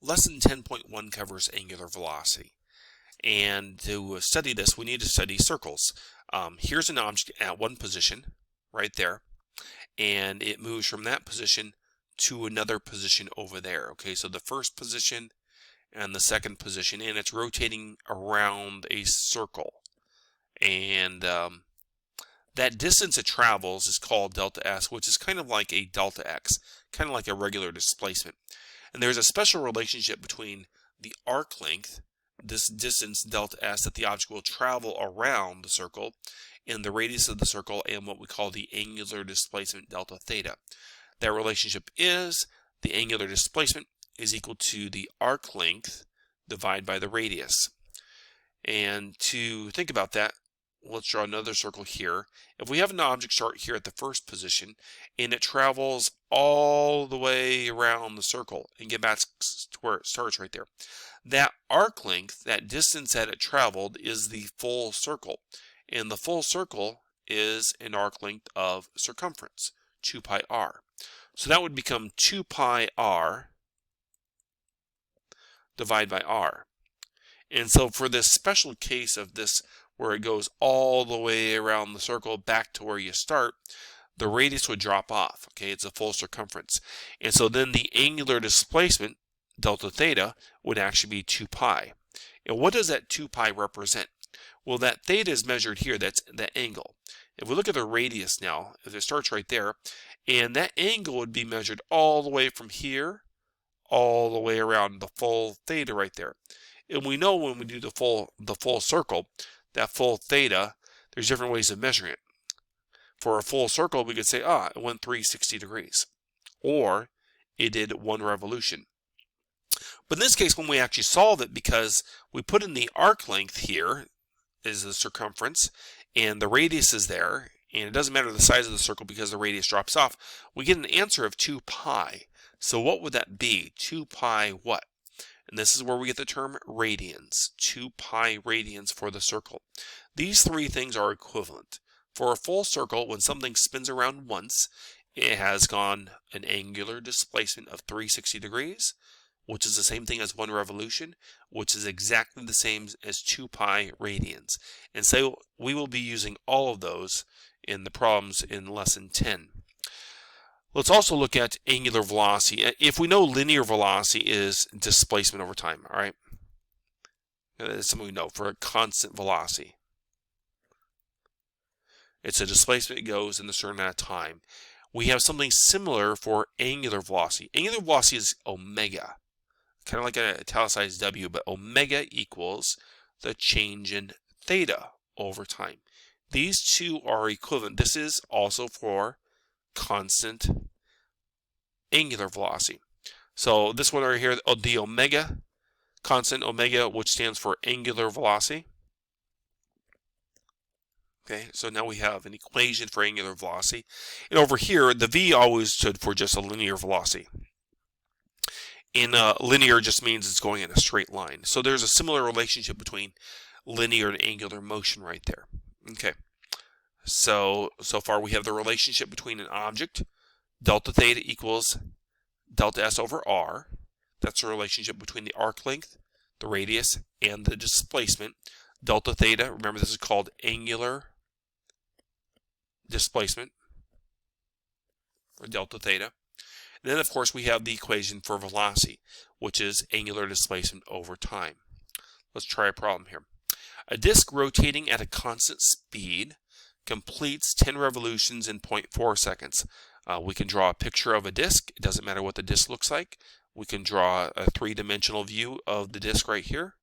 Lesson 10.1 covers angular velocity. And to study this, we need to study circles. Here's an object at one position, right there, and it moves from that position to another position over there. Okay, so the first position and the second position, and it's rotating around a circle. And that distance it travels is called delta S, which is kind of like a delta X, kind of like a regular displacement. And there's a special relationship between the arc length, this distance delta S that the object will travel around the circle, and the radius of the circle, and what we call the angular displacement delta theta. That relationship is the angular displacement is equal to the arc length divided by the radius. And to think about that, let's draw another circle here. If we have an object start here at the first position and it travels all the way around the circle and get back to where it starts right there, that arc length, that distance that it traveled, is the full circle. And the full circle is an arc length of circumference, 2 pi r. So that would become 2 pi r divided by r. And so for this special case of this, where it goes all the way around the circle back to where you start, the radius would drop off. Okay, it's a full circumference. And so then the angular displacement, delta theta, would actually be 2 pi. And what does that 2 pi represent? Well, that theta is measured here. That's that angle. If we look at the radius now, if it starts right there, and that angle would be measured all the way from here, all the way around the full theta right there. And we know when we do the full circle, that full theta, there's different ways of measuring it. For a full circle, we could say, it went 360 degrees, or it did 1 revolution. But in this case, when we actually solve it, because we put in the arc length here, is the circumference, and the radius is there, and it doesn't matter the size of the circle because the radius drops off, we get an answer of 2 pi. So what would that be? 2 pi what? And this is where we get the term radians, 2 pi radians for the circle. These three things are equivalent. For a full circle, when something spins around once, it has gone an angular displacement of 360 degrees, which is the same thing as 1 revolution, which is exactly the same as 2 pi radians. And so we will be using all of those in the problems in lesson 10. Let's also look at angular velocity. If we know linear velocity is displacement over time, all right? That's something we know for a constant velocity. It's a displacement that goes in a certain amount of time. We have something similar for angular velocity. Angular velocity is omega, kind of like an italicized W, but omega equals the change in theta over time. These two are equivalent. This is also for constant angular velocity. So this one right here, the omega, constant omega, which stands for angular velocity. Okay, so now we have an equation for angular velocity. And over here, the V always stood for just a linear velocity. And linear just means it's going in a straight line. So there's a similar relationship between linear and angular motion right there. Okay, so far we have the relationship between an object, delta theta equals delta S over R. That's the relationship between the arc length, the radius, and the displacement. Delta theta, remember this is called angular displacement, or delta theta. And then of course we have the equation for velocity, which is angular displacement over time. Let's try a problem here. A disk rotating at a constant speed completes 10 revolutions in 0.4 seconds. We can draw a picture of a disk. It doesn't matter what the disk looks like. We can draw a three-dimensional view of the disk right here.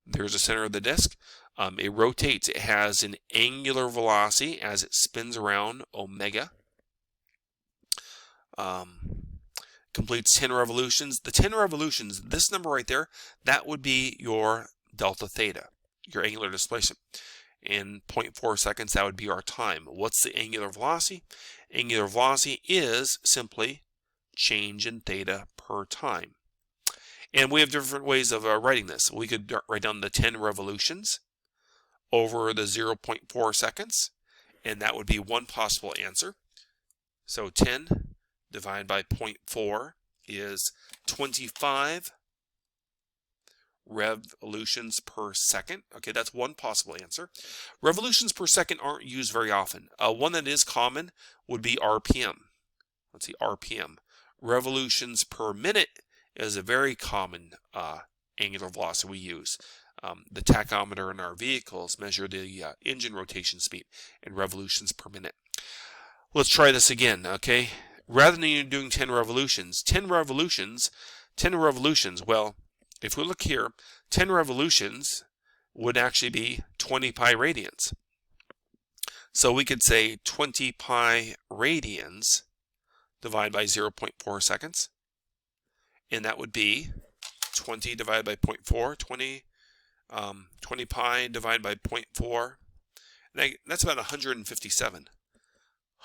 There's the center of the disk. It rotates. It has an angular velocity as it spins around, omega. Completes 10 revolutions. The 10 revolutions, this number right there, that would be your delta theta, your angular displacement. In 0.4 seconds, that would be our time. What's the angular velocity? Angular velocity is simply change in theta per time. And we have different ways of writing this. We could write down the 10 revolutions over the 0.4 seconds, and that would be one possible answer. So 10 divided by 0.4 is 25 revolutions per second. Okay, that's one possible answer. Revolutions per second aren't used very often. One that is common would be RPM. Let's see, RPM. Revolutions per minute is a very common angular velocity we use. The tachometer in our vehicles measure the engine rotation speed in revolutions per minute. Let's try this again, okay? Rather than you doing 10 revolutions, well, if we look here, 10 revolutions would actually be 20 pi radians. So we could say 20 pi radians divided by 0.4 seconds. And that would be 20 divided by 0.4, 20 pi divided by 0.4. That's about 157.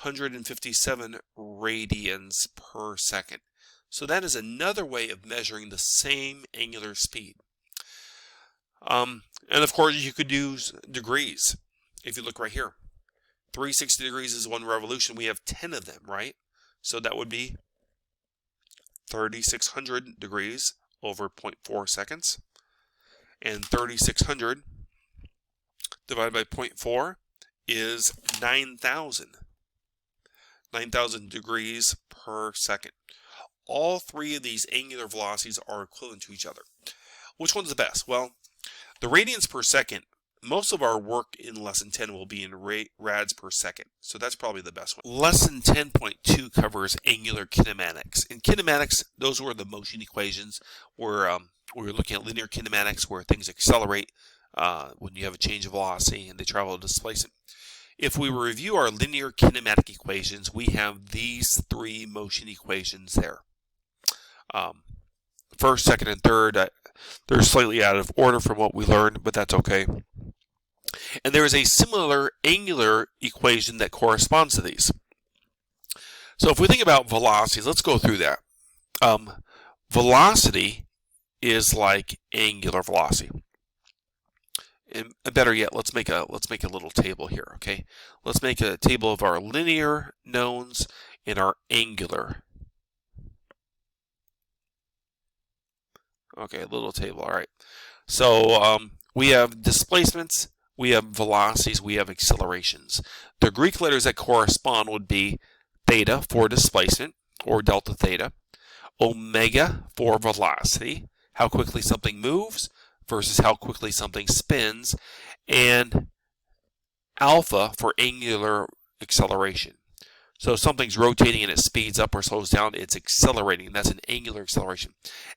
157 radians per second. So that is another way of measuring the same angular speed. And of course, you could use degrees. If you look right here, 360 degrees is one revolution. We have 10 of them, right? So that would be 3,600 degrees over 0.4 seconds. And 3,600 divided by 0.4 is 9,000. 9,000 degrees per second. All three of these angular velocities are equivalent to each other. Which one's the best? Well, the radians per second, most of our work in lesson 10 will be in rads per second. So that's probably the best one. Lesson 10.2 covers angular kinematics. In kinematics, those were the motion equations where we were looking at linear kinematics where things accelerate when you have a change of velocity and they travel at displacement. If we review our linear kinematic equations, we have these three motion equations there. First, second, and third, they're slightly out of order from what we learned, but that's okay. And there is a similar angular equation that corresponds to these. So if we think about velocities, let's go through that. Velocity is like angular velocity. And better yet, let's make a little table here, okay? Let's make a table of our linear knowns and our angular. Okay, a little table, all right. So we have displacements, we have velocities, we have accelerations. The Greek letters that correspond would be theta for displacement, or delta theta, omega for velocity, how quickly something moves, versus how quickly something spins, and alpha for angular acceleration. So if something's rotating and it speeds up or slows down, it's accelerating. That's an angular acceleration.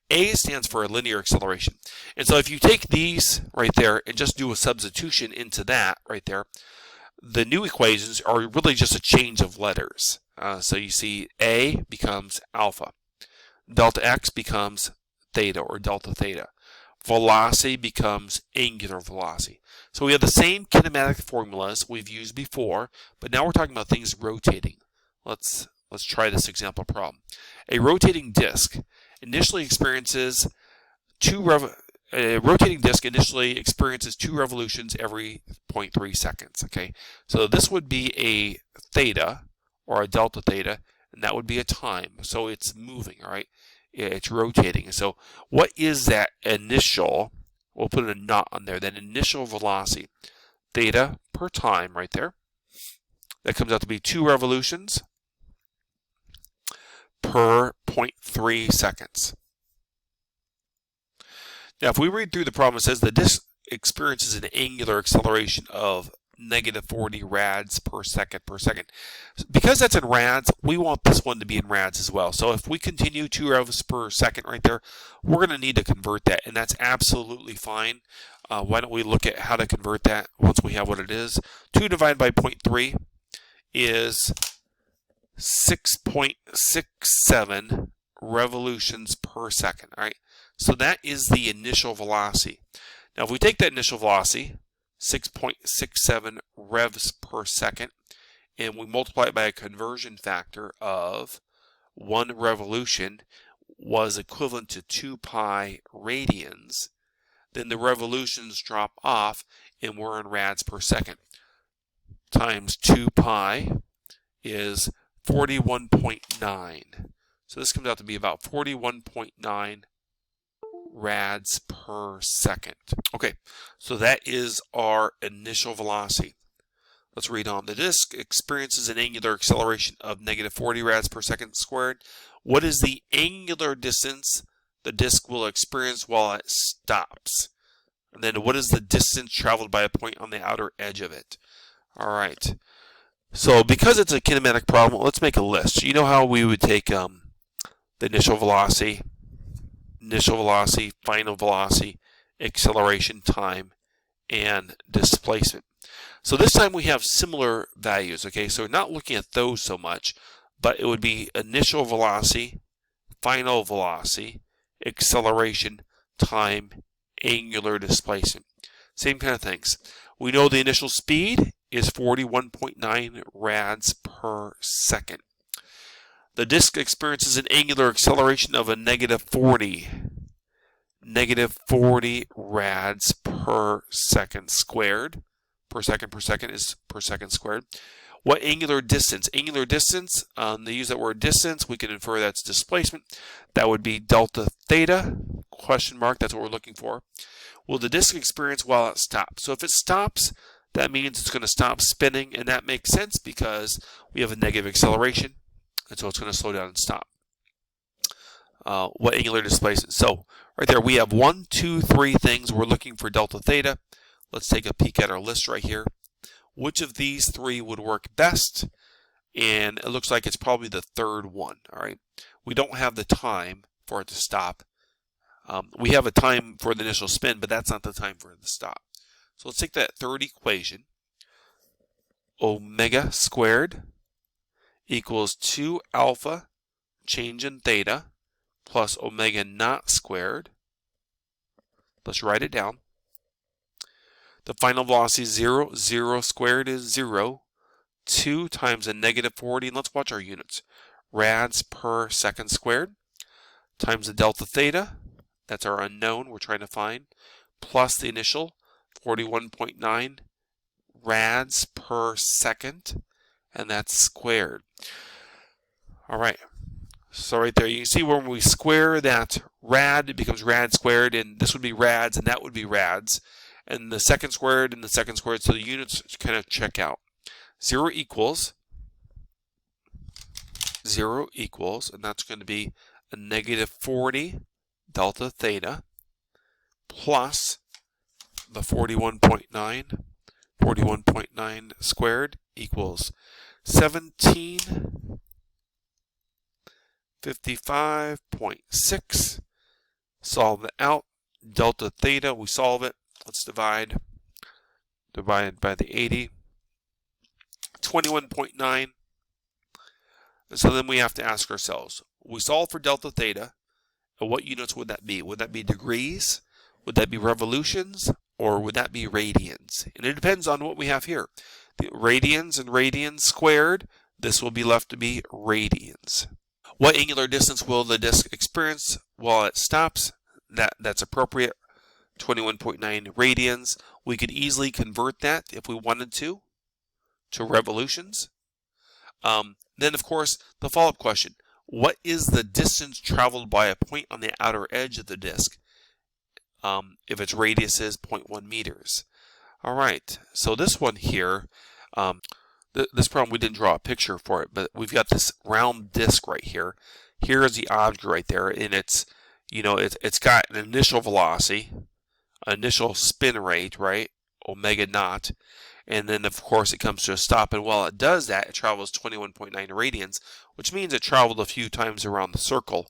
A stands for a linear acceleration. And so if you take these right there and just do a substitution into that right there, the new equations are really just a change of letters. So you see A becomes alpha. Delta x becomes theta or delta theta. Velocity becomes angular velocity. So we have the same kinematic formulas we've used before, but now we're talking about things rotating. Let's try this example problem. A rotating disk initially experiences two revolutions every 0.3 seconds. Okay, so this would be a theta or a delta theta, and that would be a time. So it's moving. All right. It's rotating. So what is that initial, we'll put a knot on there, that initial velocity, theta per time right there. That comes out to be 2 revolutions per 0.3 seconds. Now if we read through the problem, it says the disk experiences an angular acceleration of -40 rads per second. Because that's in rads, we want this one to be in rads as well. So if we continue 2 revs per second right there, we're going to need to convert that, and that's absolutely fine. Why don't we look at how to convert that once we have what it is. 2 divided by 0.3 is 6.67 revolutions per second. All right, so that is the initial velocity. Now if we take that initial velocity, 6.67 revs per second, and we multiply it by a conversion factor of 1 revolution was equivalent to 2 pi radians, then the revolutions drop off and we're in rads per second. Times 2 pi is 41.9. So this comes out to be about 41.9 rads per second. Okay, so that is our initial velocity. Let's read on. The disk experiences an angular acceleration of negative 40 rads per second squared. What is the angular distance the disk will experience while it stops? And then what is the distance traveled by a point on the outer edge of it? All right. So because it's a kinematic problem, let's make a list. You know how we would take the initial velocity, final velocity, acceleration, time, and displacement. So this time we have similar values, okay? So we're not looking at those so much, but it would be initial velocity, final velocity, acceleration, time, angular displacement. Same kind of things. We know the initial speed is 41.9 rads per second. The disk experiences an angular acceleration of a negative 40 rads per second squared. Per second is per second squared. What angular distance? Angular distance, they use that word distance. We can infer that's displacement. That would be delta theta, question mark, that's what we're looking for. Will the disk experience while it stops? So if it stops, that means it's going to stop spinning, and that makes sense because we have a negative acceleration, and so it's going to slow down and stop. What angular displacement? So right there we have 1, 2, 3 things. We're looking for delta theta. Let's take a peek at our list right here. Which of these 3 would work best? And it looks like it's probably the third one. All right. We don't have the time for it to stop. We have a time for the initial spin, but that's not the time for it to stop. So let's take that third equation. Omega squared equals 2 alpha change in theta plus omega naught squared. Let's write it down. The final velocity is 0. 0 squared is 0. 2 times a negative 40. And let's watch our units. Rads per second squared times the delta theta. That's our unknown we're trying to find. Plus the initial 41.9 rads per second. And that's squared. All right. So right there, you can see when we square that rad, it becomes rad squared. And this would be rads, and that would be rads. And the second squared and the second squared, so the units kind of check out. 0 equals, and that's going to be a negative 40 delta theta plus the 41.9 squared equals 1755.6. Solve it out. Delta theta, we solve it. Let's divide by the 80. 21.9. So then we have to ask ourselves, we solve for delta theta, and what units would that be? Would that be degrees? Would that be revolutions? Or would that be radians? And it depends on what we have here. The radians and radians squared, this will be left to be radians. What angular distance will the disk experience while it stops? That's appropriate. 21.9 radians. We could easily convert that if we wanted to revolutions. Then, of course, the follow-up question. What is the distance traveled by a point on the outer edge of the disk if its radius is 0.1 meters? All right, so this one here, this problem we didn't draw a picture for it, but we've got this round disk right here. Here is the object right there, and it's got an initial velocity, initial spin rate, right, omega naught, and then of course it comes to a stop, and while it does that, it travels 21.9 radians, which means it traveled a few times around the circle.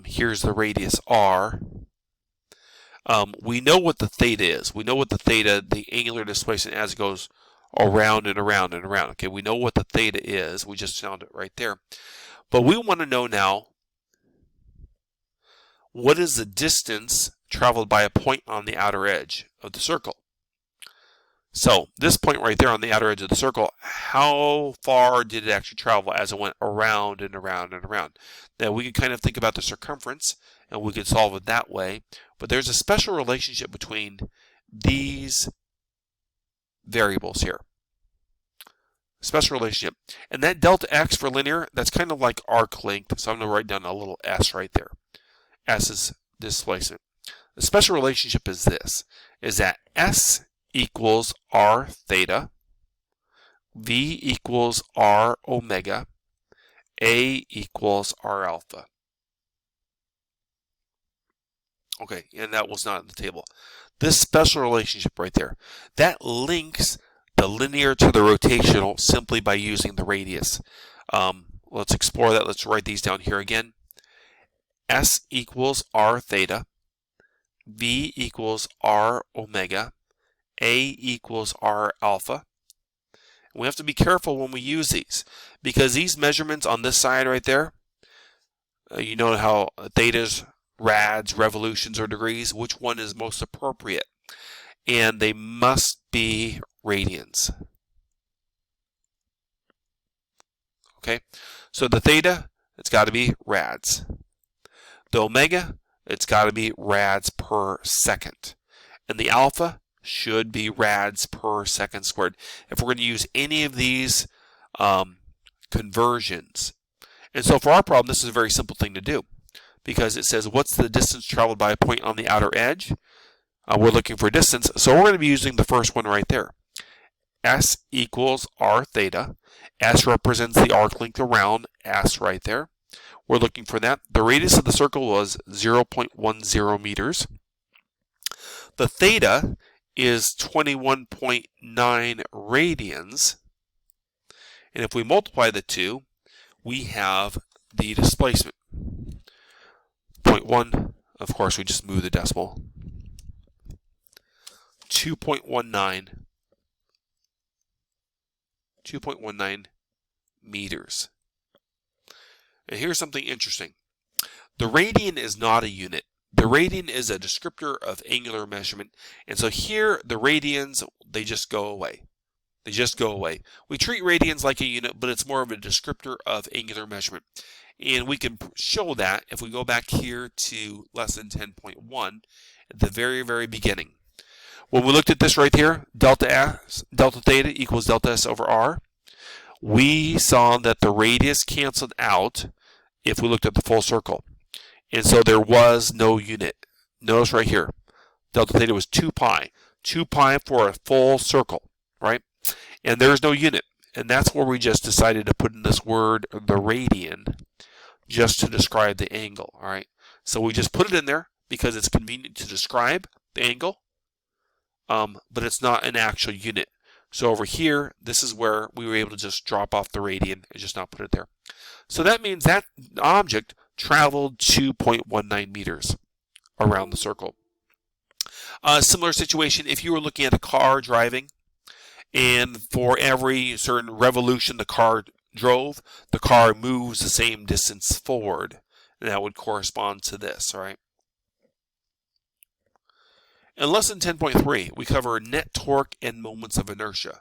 Here's the radius r. We know what the theta is. We know what the theta, the angular displacement as it goes around and around and around. Okay, we know what the theta is. We just found it right there. But we want to know now, what is the distance traveled by a point on the outer edge of the circle? So this point right there on the outer edge of the circle, how far did it actually travel as it went around and around and around? Now we can kind of think about the circumference, and we can solve it that way. But there's a special relationship between these variables here. special relationship. And that delta x for linear, that's kind of like arc length. So I'm going to write down a little s right there. S is displacement. The special relationship is this, is that S equals R theta, V equals R omega, A equals R alpha. Okay, and that was not in the table. This special relationship right there, that links the linear to the rotational simply by using the radius. Let's explore that. Let's write these down here again. S equals R theta, V equals R omega, A equals R alpha. We have to be careful when we use these because these measurements on this side right there, you know how theta's rads, revolutions, or degrees, which one is most appropriate? And they must be radians. Okay, so the theta, it's got to be rads. The omega, it's got to be rads per second. And the alpha should be rads per second squared. If we're going to use any of these conversions. And so for our problem, this is a very simple thing to do because it says what's the distance traveled by a point on the outer edge? We're looking for distance, so we're going to be using the first one right there. S equals R theta. S represents the arc length around S right there. We're looking for that. The radius of the circle was 0.10 meters. The theta is 21.9 radians. And if we multiply the two, we have the displacement. 0.1, of course, we just move the decimal. 2.19 meters. And here's something interesting. The radian is not a unit. The radian is a descriptor of angular measurement. And so here, the radians, they just go away. They just go away. We treat radians like a unit, but it's more of a descriptor of angular measurement. And we can show that if we go back here to lesson 10.1 at the very, very beginning. When we looked at this right here, delta theta equals delta S over R, we saw that the radius canceled out if we looked at the full circle. And so there was no unit. Notice right here, delta theta was 2 pi. 2 pi for a full circle, right? And there's no unit. And that's where we just decided to put in this word, the radian, just to describe the angle, all right? So we just put it in there because it's convenient to describe the angle, but it's not an actual unit. So over here, this is where we were able to just drop off the radian and just not put it there. So that means that object traveled 2.19 meters around the circle. Similar situation if you were looking at a car driving, and for every certain revolution the car drove, the car moves the same distance forward. And that would correspond to this, all right? In lesson 10.3, we cover net torque and moments of inertia.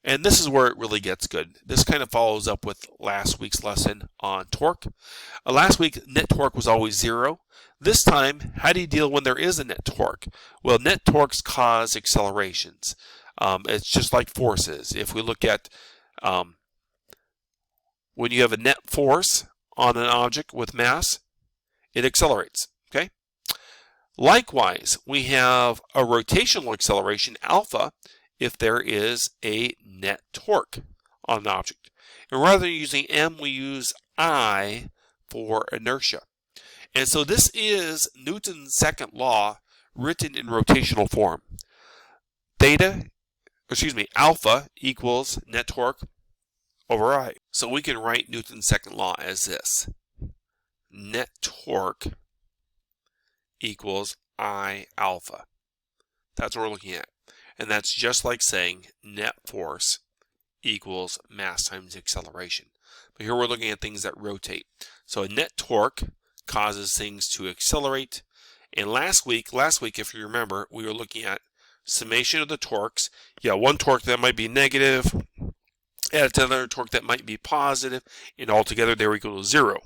And this is where it really gets good. This kind of follows up with last week's lesson on torque. Last week, net torque was always 0. This time, how do you deal when there is a net torque? Well, net torques cause accelerations. It's just like forces. If we look at when you have a net force on an object with mass, it accelerates, okay? Likewise, we have a rotational acceleration, alpha, if there is a net torque on an object. And rather than using m, we use I for inertia. And so this is Newton's second law written in rotational form. Alpha equals net torque over I. So we can write Newton's second law as this. Net torque equals I alpha. That's what we're looking at. And that's just like saying net force equals mass times acceleration. But here we're looking at things that rotate. So a net torque causes things to accelerate. And last week, if you remember, we were looking at summation of the torques. Yeah, one torque that might be negative, added to another torque that might be positive, and altogether they were equal to 0.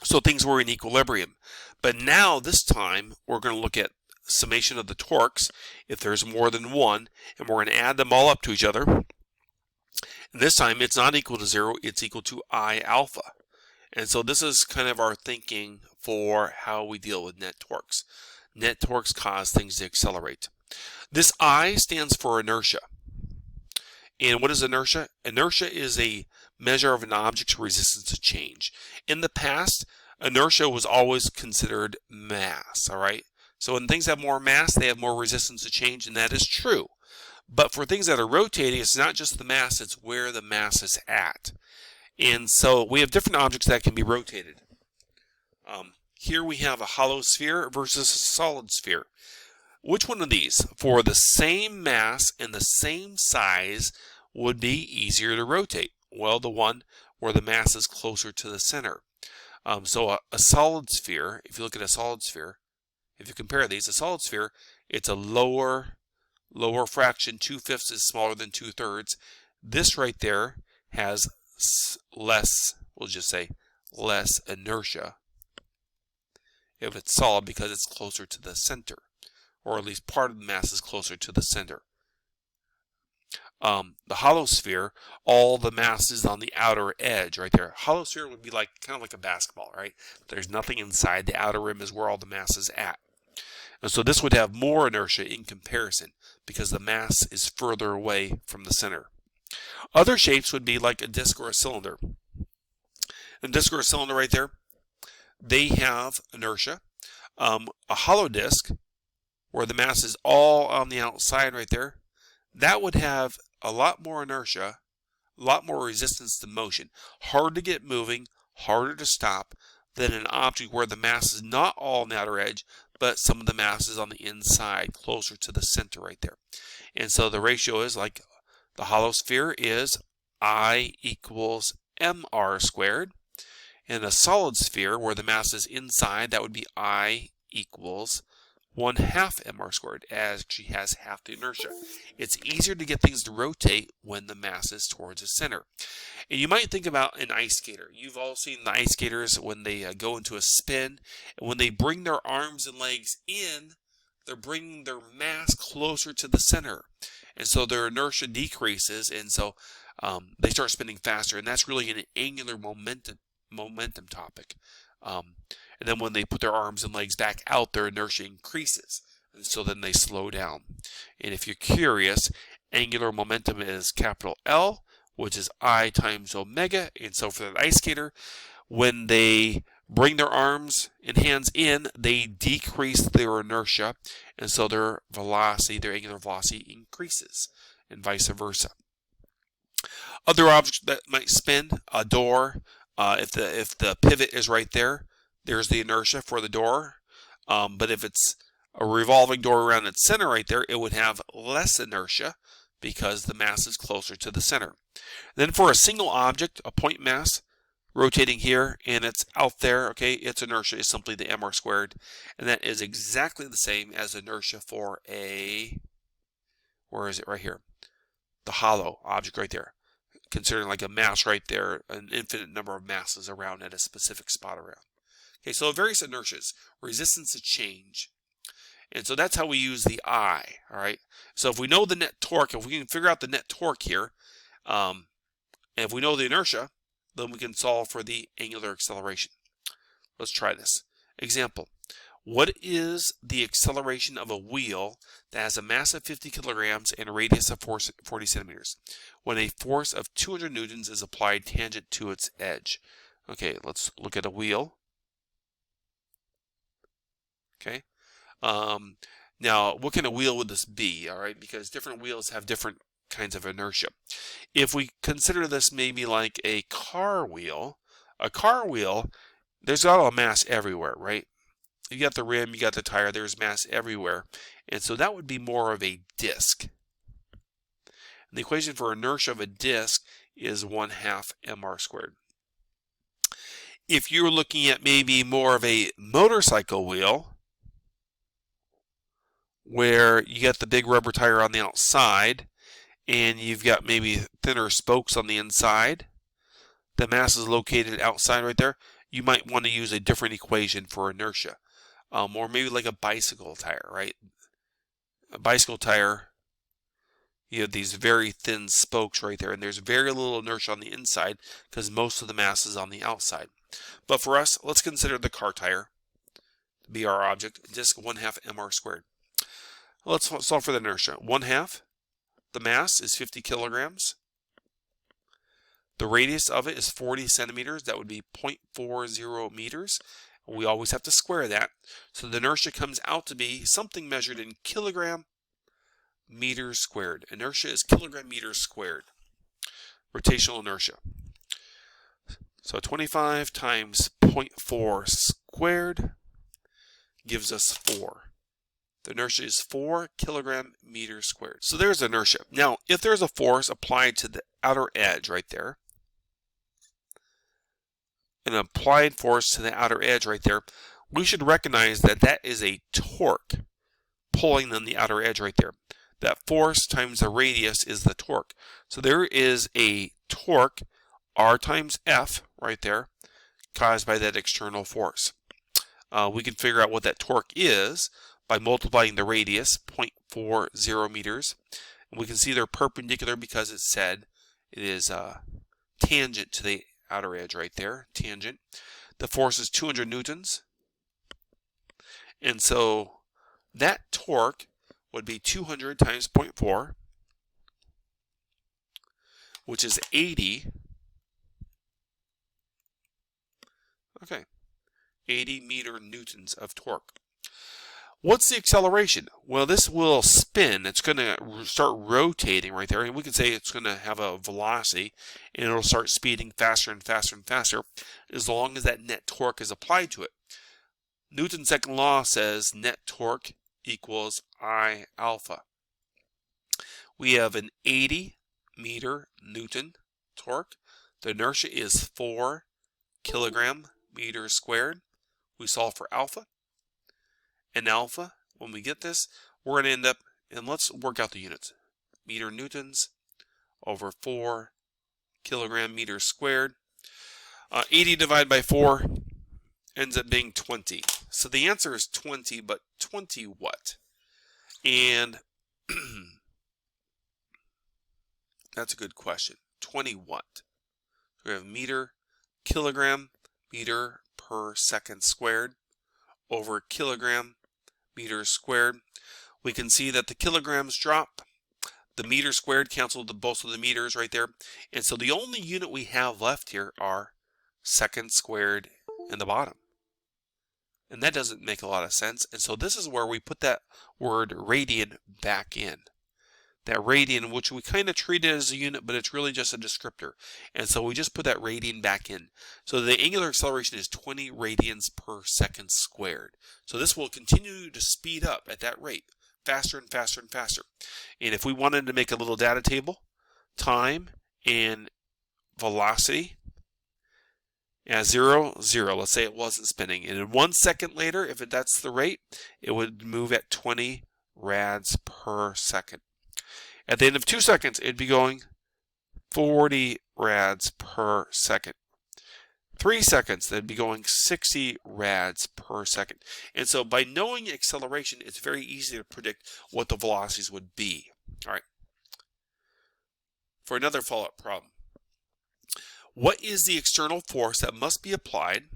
So things were in equilibrium. But now, this time, we're going to look at summation of the torques, if there's more than one, and we're going to add them all up to each other. And This time it's not equal to 0, it's equal to I alpha. And so this is kind of our thinking for how we deal with net torques. Net torques cause things to accelerate. This I stands for inertia. And what is inertia? Inertia is a measure of an object's resistance to change. In the past, inertia was always considered mass, all right? So when things have more mass, they have more resistance to change, and that is true. But for things that are rotating, it's not just the mass, it's where the mass is at. And so we have different objects that can be rotated. Here we have a hollow sphere versus a solid sphere. Which one of these, for the same mass and the same size, would be easier to rotate? Well, the one where the mass is closer to the center. So a solid sphere, if you look at a solid sphere, if you compare these, a solid sphere, it's a lower fraction, 2/5 is smaller than 2/3. This right there has less, we'll just say less inertia if it's solid because it's closer to the center, or at least part of the mass is closer to the center. The hollow sphere, all the mass is on the outer edge right there. Hollow sphere would be like kind of like a basketball, right? There's nothing inside. The outer rim is where all the mass is at. And so this would have more inertia in comparison because the mass is further away from the center. Other shapes would be like a disc or a cylinder. A disc or a cylinder right there, they have inertia. A hollow disc, where the mass is all on the outside right there, that would have a lot more inertia, a lot more resistance to motion. Hard to get moving, harder to stop than an object where the mass is not all on the outer edge, but some of the mass is on the inside, closer to the center right there. And so the ratio is like the hollow sphere is I equals mr squared. And a solid sphere where the mass is inside, that would be I equals 1/2 mr squared, as she has half the inertia. It's easier to get things to rotate when the mass is towards the center. And you might think about an ice skater. You've all seen the ice skaters when they go into a spin, and when they bring their arms and legs in, they're bringing their mass closer to the center. And so their inertia decreases, and so they start spinning faster. And that's really an angular momentum topic. And then when they put their arms and legs back out, their inertia increases. And so then they slow down. And if you're curious, angular momentum is capital L, which is I times omega. And so for that ice skater, when they bring their arms and hands in, they decrease their inertia. And so their velocity, their angular velocity increases, and vice versa. Other objects that might spin, a door, if the pivot is right there, there's the inertia for the door. But if it's a revolving door around its center right there, it would have less inertia because the mass is closer to the center. Then for a single object, a point mass rotating here, and it's out there, okay, its inertia is simply the mr squared, and that is exactly the same as inertia for a, where is it, right here, the hollow object right there. Considering like a mass right there, an infinite number of masses around at a specific spot around. Okay, so various inertias, resistance to change. And so that's how we use the I, all right? So if we know the net torque, if we can figure out the net torque here, and if we know the inertia, then we can solve for the angular acceleration. Let's try this. Example, what is the acceleration of a wheel that has a mass of 50 kilograms and a radius of 40 centimeters when a force of 200 newtons is applied tangent to its edge? Okay, let's look at a wheel. Okay. Now, what kind of wheel would this be? All right, because different wheels have different kinds of inertia. If we consider this maybe like a car wheel, there's got a mass everywhere, right? You got the rim, you got the tire, there's mass everywhere. And so that would be more of a disc. And the equation for inertia of a disc is 1/2 mr squared. If you're looking at maybe more of a motorcycle wheel, where you got the big rubber tire on the outside, and you've got maybe thinner spokes on the inside, the mass is located outside right there, you might want to use a different equation for inertia. Or maybe like a bicycle tire, right? A bicycle tire, you have these very thin spokes right there, and there's very little inertia on the inside because most of the mass is on the outside. But for us, let's consider the car tire to be our object, just 1/2 mr squared. Let's solve for the inertia. 1/2, the mass is 50 kilograms. The radius of it is 40 centimeters. That would be 0.40 meters. We always have to square that. So the inertia comes out to be something measured in kilogram meters squared. Inertia is kilogram meters squared. Rotational inertia. So 25 times 0.4 squared gives us 4. The inertia is 4 kilogram meters squared. So there's inertia. Now, if there's a force applied to the outer edge right there, an applied force to the outer edge right there, we should recognize that that is a torque pulling on the outer edge right there. That force times the radius is the torque. So there is a torque, R times F, right there, caused by that external force. We can figure out what that torque is by multiplying the radius, 0.40 meters. And we can see they're perpendicular because it said it is tangent to the outer edge right there, tangent. The force is 200 newtons. And so that torque would be 200 times 0.4, which is 80. Okay, 80 meter newtons of torque. What's the acceleration? Well, this will spin. It's going to start rotating right there, and we can say it's going to have a velocity, and it'll start speeding faster and faster and faster as long as that net torque is applied to it. Newton's second law says net torque equals I alpha. We have an 80 meter Newton torque. The inertia is 4 kilogram meters squared. We solve for alpha. And alpha, when we get this, we're going to end up, and let's work out the units. Meter newtons over 4 kilogram meters squared. 80 divided by 4 ends up being 20. So the answer is 20, but 20 what? And that's a good question. 20 what? We have meter, kilogram, meter per second squared over kilogram meters squared. We can see that the kilograms drop. The meter squared canceled both of the meters right there. And so the only unit we have left here are seconds squared in the bottom. And that doesn't make a lot of sense. And so this is where we put that word radian back in. That radian, which we kind of treat it as a unit, but it's really just a descriptor. And so we just put that radian back in. So the angular acceleration is 20 radians per second squared. So this will continue to speed up at that rate, faster and faster and faster. And if we wanted to make a little data table, time and velocity as 0, 0. Let's say it wasn't spinning. And in 1 second later, if that's the rate, it would move at 20 rads per second. At the end of 2 seconds, it'd be going 40 rads per second. 3 seconds, they'd be going 60 rads per second. And so by knowing acceleration, it's very easy to predict what the velocities would be. All right. For another follow-up problem. What is the external force that must be applied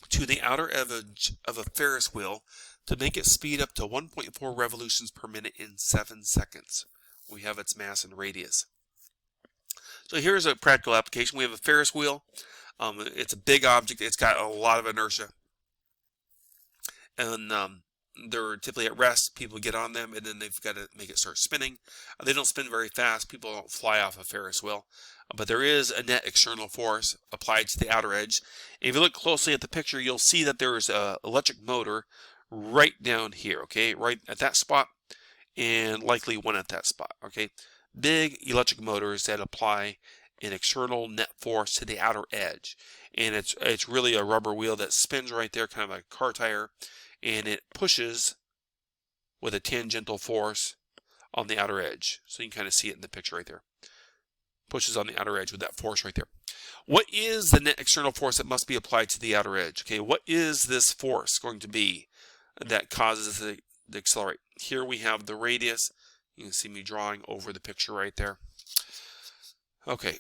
to the outer edge of a Ferris wheel to make it speed up to 1.4 revolutions per minute in 7 seconds? We have its mass and radius. So here's a practical application. We have a Ferris wheel. It's a big object. It's got a lot of inertia. And they're typically at rest. People get on them, and then they've got to make it start spinning. They don't spin very fast. People don't fly off a Ferris wheel. But there is a net external force applied to the outer edge. If you look closely at the picture, you'll see that there's an electric motor right down here, okay, right at that spot, and likely one at that spot, okay. Big electric motors that apply an external net force to the outer edge, and it's really a rubber wheel that spins right there, kind of a car tire, and it pushes with a tangential force on the outer edge. So you can kind of see it in the picture right there. Pushes on the outer edge with that force right there. What is the net external force that must be applied to the outer edge? Okay, what is this force going to be that causes it to accelerate? Here we have the radius You can see me drawing over the picture right there. Okay,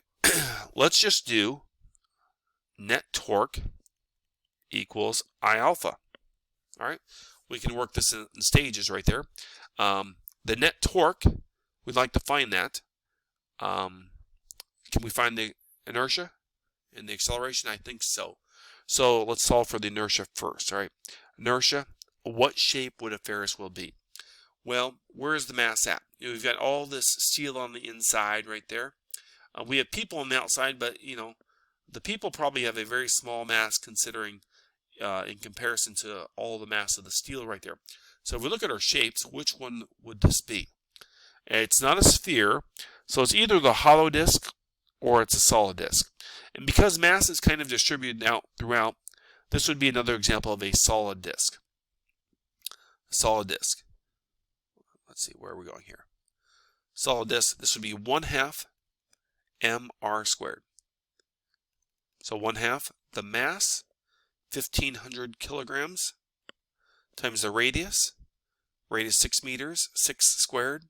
let's just do net torque equals I alpha. All right, we can work this in stages right there. The net torque, we'd like to find that. Can we find the inertia and the acceleration? I think so. So let's solve for the inertia first. All right, inertia, what shape would a Ferris wheel be? Well, where's the mass at? We've got all this steel on the inside right there. We have people on the outside, but the people probably have a very small mass considering in comparison to all the mass of the steel right there. So if we look at our shapes, which one would this be? It's not a sphere, so it's either the hollow disc or it's a solid disc. And because mass is kind of distributed out throughout, this would be another example of a solid disc. Solid disc. Let's see, where are we going here? Solid disc, this would be 1/2 mr squared. So 1/2 the mass, 1,500 kilograms, times the radius 6 meters, 6 squared.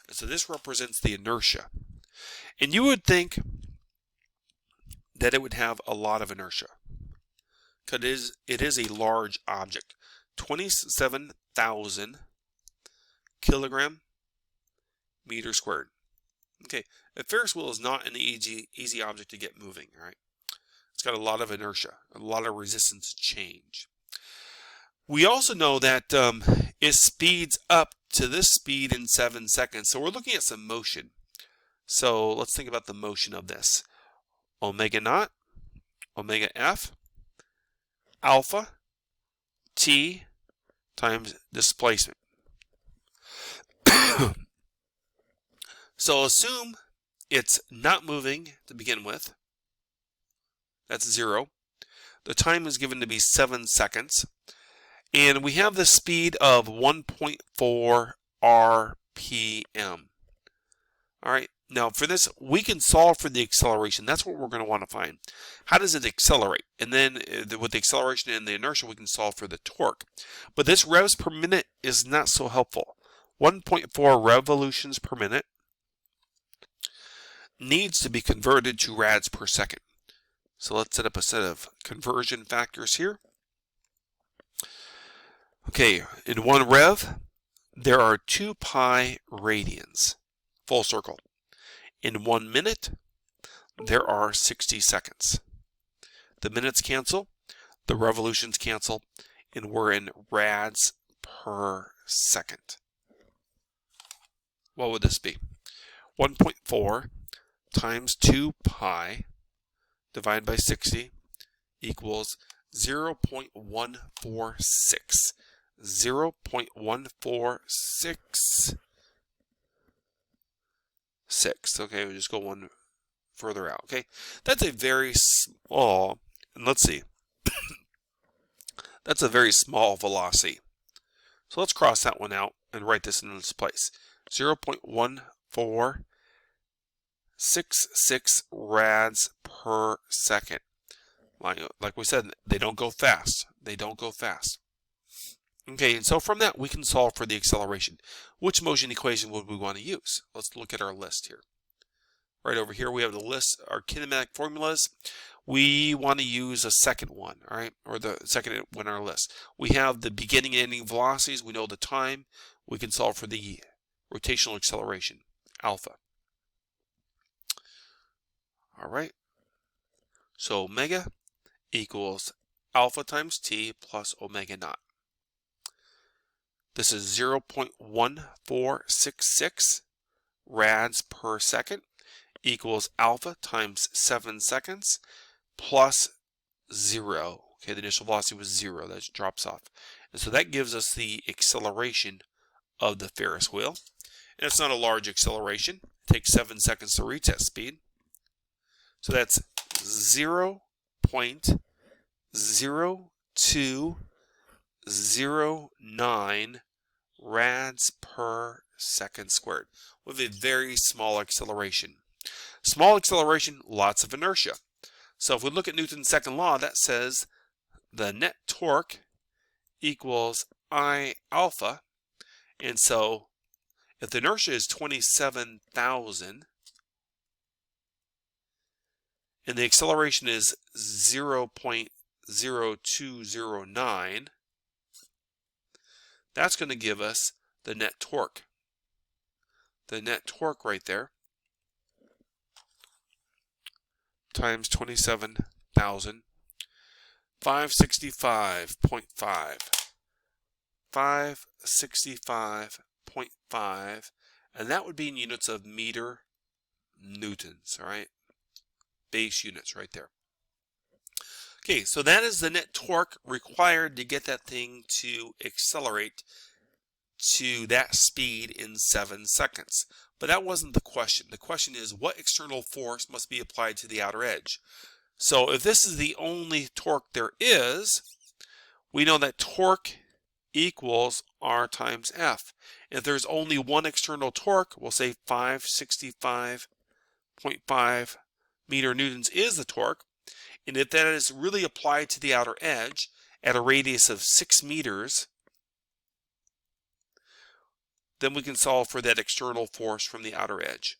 And so this represents the inertia. And you would think that it would have a lot of inertia, because it is a large object. 27,000 kilogram meter squared. Okay, a Ferris wheel is not an easy object to get moving, all right? It's got a lot of inertia, a lot of resistance to change. We also know that it speeds up to this speed in 7 seconds. So we're looking at some motion. So let's think about the motion of this. Omega naught, omega F, alpha, T times displacement. So assume it's not moving to begin with. That's 0. The time is given to be 7 seconds. And we have the speed of 1.4 RPM. All right, now for this, we can solve for the acceleration. That's what we're going to want to find. How does it accelerate? And then with the acceleration and the inertia, we can solve for the torque. But this revs per minute is not so helpful. 1.4 revolutions per minute needs to be converted to rads per second. So let's set up a set of conversion factors here. Okay, in 1 rev, there are 2 pi radians, full circle. In 1 minute, there are 60 seconds. The minutes cancel, the revolutions cancel, and we're in rads per second. What would this be? 1.4 times 2 pi divided by 60 equals 0.146. 0.146. Okay, we'll just go one further out. Okay, that's a very small, and let's see, that's a very small velocity. So let's cross that one out and write this in its place. 0.1466 rads per second. Like we said, they don't go fast. They don't go fast. Okay, and so from that, we can solve for the acceleration. Which motion equation would we want to use? Let's look at our list here. Right over here, we have the list, our kinematic formulas. We want to use a second one, all right, or the second one on our list. We have the beginning and ending velocities. We know the time. We can solve for the rotational acceleration, alpha. All right. So omega equals alpha times t plus omega naught. This is 0.1466 rads per second equals alpha times 7 seconds plus 0. Okay, the initial velocity was 0. That drops off. And so that gives us the acceleration of the Ferris wheel. And it's not a large acceleration. It takes 7 seconds to reach that speed. So that's 0.0209 rads per second squared with a very small acceleration. Small acceleration, lots of inertia. So if we look at Newton's second law, that says the net torque equals I alpha. And so if the inertia is 27,000 and the acceleration is 0.0209, that's going to give us the net torque. The net torque right there times 27,000, 565.5. 565.5, and that would be in units of meter newtons, all right? Base units right there. Okay, so that is the net torque required to get that thing to accelerate to that speed in 7 seconds. But that wasn't the question. The question is, what external force must be applied to the outer edge? So if this is the only torque there is, we know that torque equals R times F. If there's only one external torque, we'll say 565.5 meter newtons is the torque. And if that is really applied to the outer edge at a radius of 6 meters, then we can solve for that external force from the outer edge.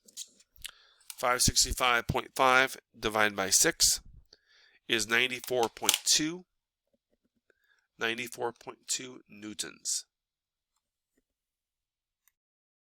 565.5 divided by 6 is 94.2 newtons.